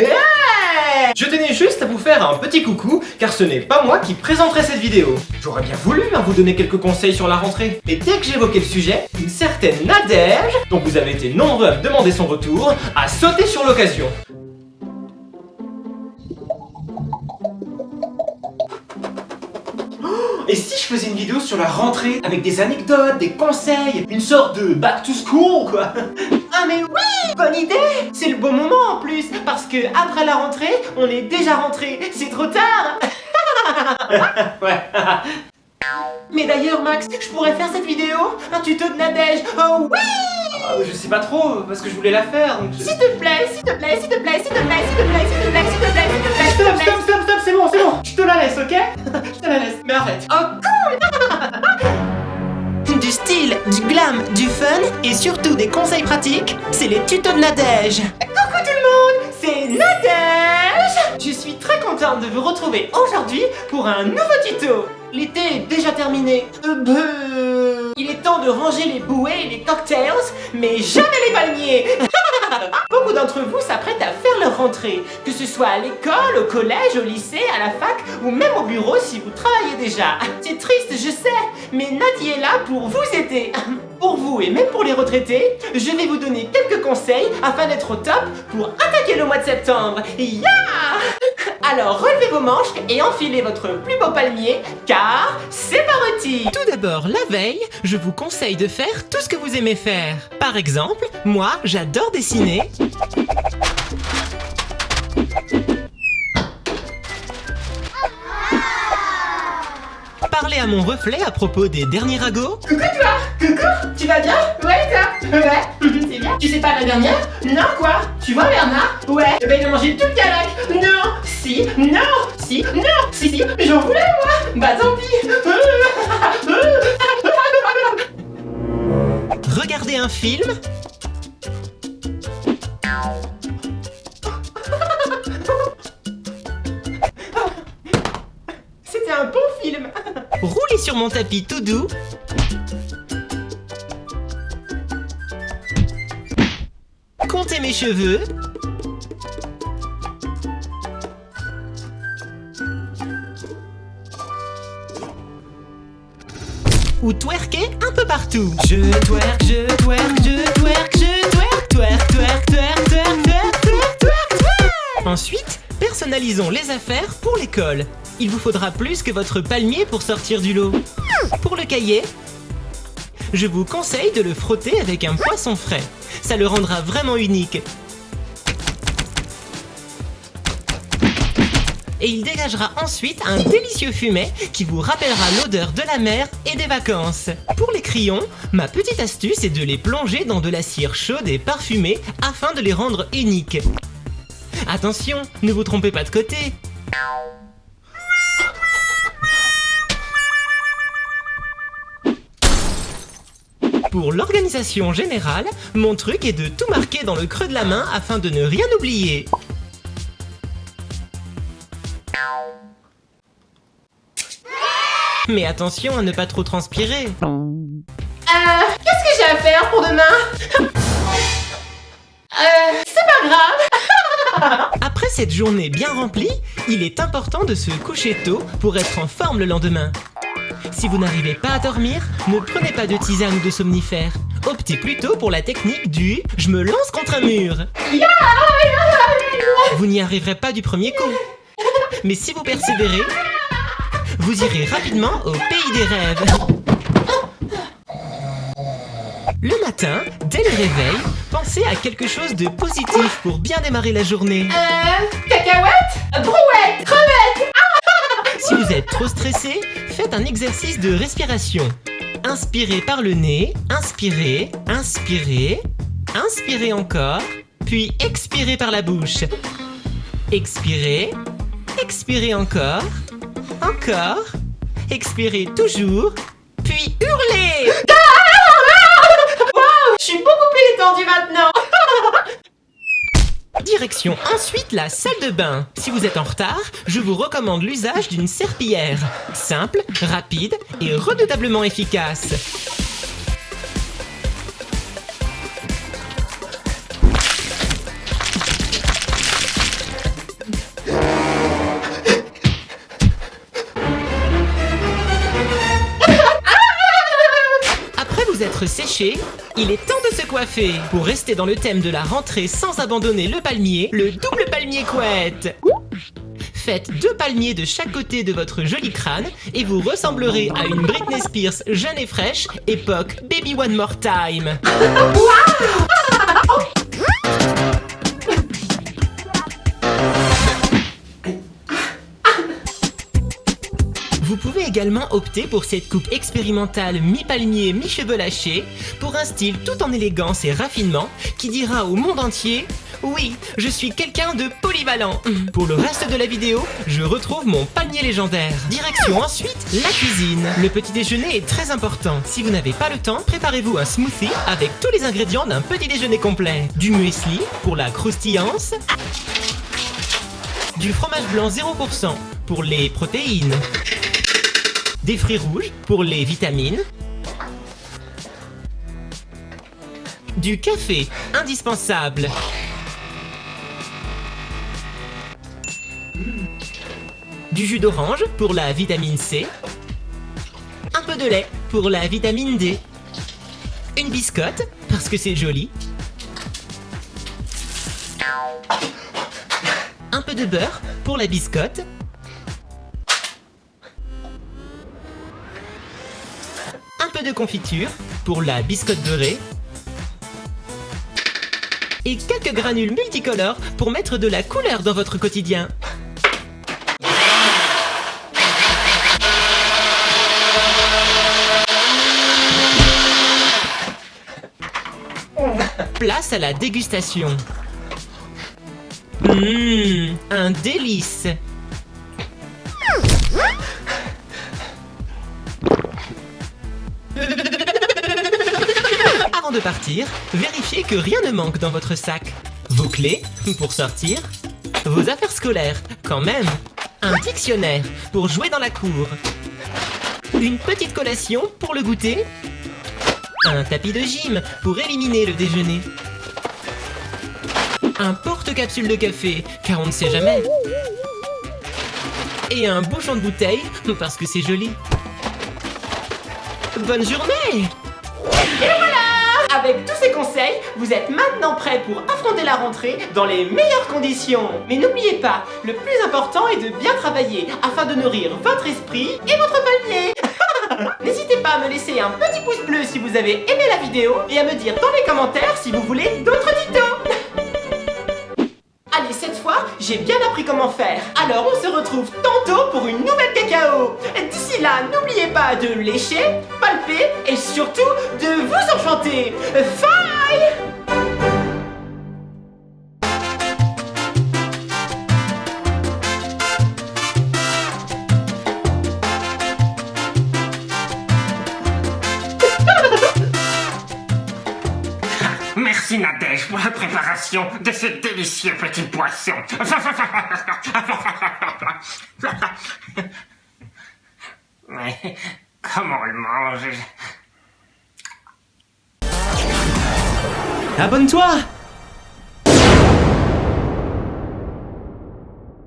Hey, je tenais juste à vous faire un petit coucou, car ce n'est pas moi qui présenterai cette vidéo. J'aurais bien voulu vous donner quelques conseils sur la rentrée. Mais dès que j'évoquais le sujet, une certaine Nadège, dont vous avez été nombreux à me demander son retour, a sauté sur l'occasion. Et si je faisais une vidéo sur la rentrée, avec des anecdotes, des conseils, une sorte de back to school, quoi? Ah mais oui, bonne idée! C'est le bon moment en plus, parce que après la rentrée, on est déjà rentré, c'est trop tard! Ouais. Mais d'ailleurs Max, je pourrais faire cette vidéo? Un tuto de Nadège, oh oui! Je sais pas trop, parce que je voulais la faire, donc S'il te plaît, s'il te plaît, s'il te plaît, s'il te plaît, s'il te plaît, s'il te plaît, s'il te plaît, s'il te plaît, s'il te plaît. Stop, c'est bon, je te la laisse, ok? Je te la laisse, mais arrête. Oh cool! Du style, du glam, du fun et surtout des conseils pratiques, c'est les tutos de Nadège. Coucou tout le monde, c'est Nadège. Je suis très contente de vous retrouver aujourd'hui pour un nouveau tuto. L'été est déjà terminé. Il est temps de ranger les bouées et les cocktails, mais jamais les palmiers. Beaucoup d'entre vous s'apprêtent à faire leur rentrée, que ce soit à l'école, au collège, au lycée, à la fac ou même au bureau si vous travaillez déjà. C'est triste, je sais, mais Nadie est là pour vous aider. Pour vous et même pour les retraités, je vais vous donner quelques conseils afin d'être au top pour attaquer le mois de septembre. Yeah! Alors relevez vos manches et enfilez votre plus beau palmier, car c'est parti! Tout d'abord, la veille, je vous conseille de faire tout ce que vous aimez faire. Par exemple, moi, j'adore dessiner. Parler à mon reflet à propos des derniers ragots. Coucou toi! Coucou! Tu vas bien? Ouais toi? Ouais, c'est bien. Tu sais pas la dernière? Non quoi? Tu vois Bernard? Ouais. Eh ben il a mangé tout le calac. Non! Si! Non! Si! Non! Si! Mais j'en voulais moi! Bah tant pis! Regardez un film. C'était un bon film! Rouler sur mon tapis tout doux. Compter mes cheveux. Ou twerker un peu partout. Je twerk, je twerk, je twerk, je twerk, twerk, twerk, twerk, twerk, twerk, twerk, twerk, twerk. Ensuite, personnalisons les affaires pour l'école. Il vous faudra plus que votre palmier pour sortir du lot. Pour le cahier, je vous conseille de le frotter avec un poisson frais. Ça le rendra vraiment unique. Et il dégagera ensuite un délicieux fumet qui vous rappellera l'odeur de la mer et des vacances. Pour les crayons, ma petite astuce est de les plonger dans de la cire chaude et parfumée afin de les rendre uniques. Attention, ne vous trompez pas de côté. Pour l'organisation générale, mon truc est de tout marquer dans le creux de la main afin de ne rien oublier. Mais attention à ne pas trop transpirer. Qu'est-ce que j'ai à faire pour demain? C'est pas grave. Après cette journée bien remplie, il est important de se coucher tôt pour être en forme le lendemain. Si vous n'arrivez pas à dormir, ne prenez pas de tisane ou de somnifère. Optez plutôt pour la technique du « je me lance contre un mur ». Vous n'y arriverez pas du premier coup. Mais si vous persévérez, vous irez rapidement au pays des rêves. Le matin, dès le réveil, pensez à quelque chose de positif pour bien démarrer la journée. Cacahuète? Brouette? Crevette? Si vous êtes trop stressé, faites un exercice de respiration. Inspirez par le nez, inspirez, inspirez, inspirez encore, puis expirez par la bouche. Expirez, expirez encore, encore, expirez toujours, puis hurlez. Je suis beaucoup plus détendue maintenant. Direction ensuite la salle de bain. Si vous êtes en retard, je vous recommande l'usage d'une serpillière. Simple, rapide et redoutablement efficace. être séché, il est temps de se coiffer. Pour rester dans le thème de la rentrée sans abandonner le palmier, le double palmier couette. Faites 2 palmiers de chaque côté de votre joli crâne et vous ressemblerez à une Britney Spears jeune et fraîche, époque Baby One More Time. Vous pouvez également opter pour cette coupe expérimentale mi-palmier, mi-cheveux lâchés, pour un style tout en élégance et raffinement qui dira au monde entier « Oui, je suis quelqu'un de polyvalent ». Pour le reste de la vidéo, je retrouve mon palmier légendaire. Direction ensuite la cuisine. Le petit déjeuner est très important. Si vous n'avez pas le temps, préparez-vous un smoothie avec tous les ingrédients d'un petit déjeuner complet. Du muesli pour la croustillance, du fromage blanc 0% pour les protéines, des fruits rouges pour les vitamines, du café indispensable, du jus d'orange pour la vitamine C, un peu de lait pour la vitamine D, une biscotte parce que c'est joli, un peu de beurre pour la biscotte, un peu de confiture pour la biscotte beurrée et quelques granules multicolores pour mettre de la couleur dans votre quotidien. Place à la dégustation. Un délice. Avant de partir, vérifiez que rien ne manque dans votre sac. Vos clés pour sortir, vos affaires scolaires quand même, un dictionnaire pour jouer dans la cour, une petite collation pour le goûter, un tapis de gym pour éliminer le déjeuner, un porte-capsule de café car on ne sait jamais, et un bouchon de bouteille parce que c'est joli. Bonne journée! Et voilà! Avec tous ces conseils, vous êtes maintenant prêts pour affronter la rentrée dans les meilleures conditions. Mais n'oubliez pas, le plus important est de bien travailler afin de nourrir votre esprit et votre palmier. N'hésitez pas à me laisser un petit pouce bleu si vous avez aimé la vidéo et à me dire dans les commentaires si vous voulez d'autres tutos. Allez, cette fois, j'ai bien appris comment faire. Alors on se retrouve tantôt pour une nouvelle cacao. D'ici là, n'oubliez pas de lécher, palper et surtout de vous enchanter. Bye! Merci Nadège pour la préparation de ce délicieux petit poisson. Mais comment on le mange? Abonne-toi!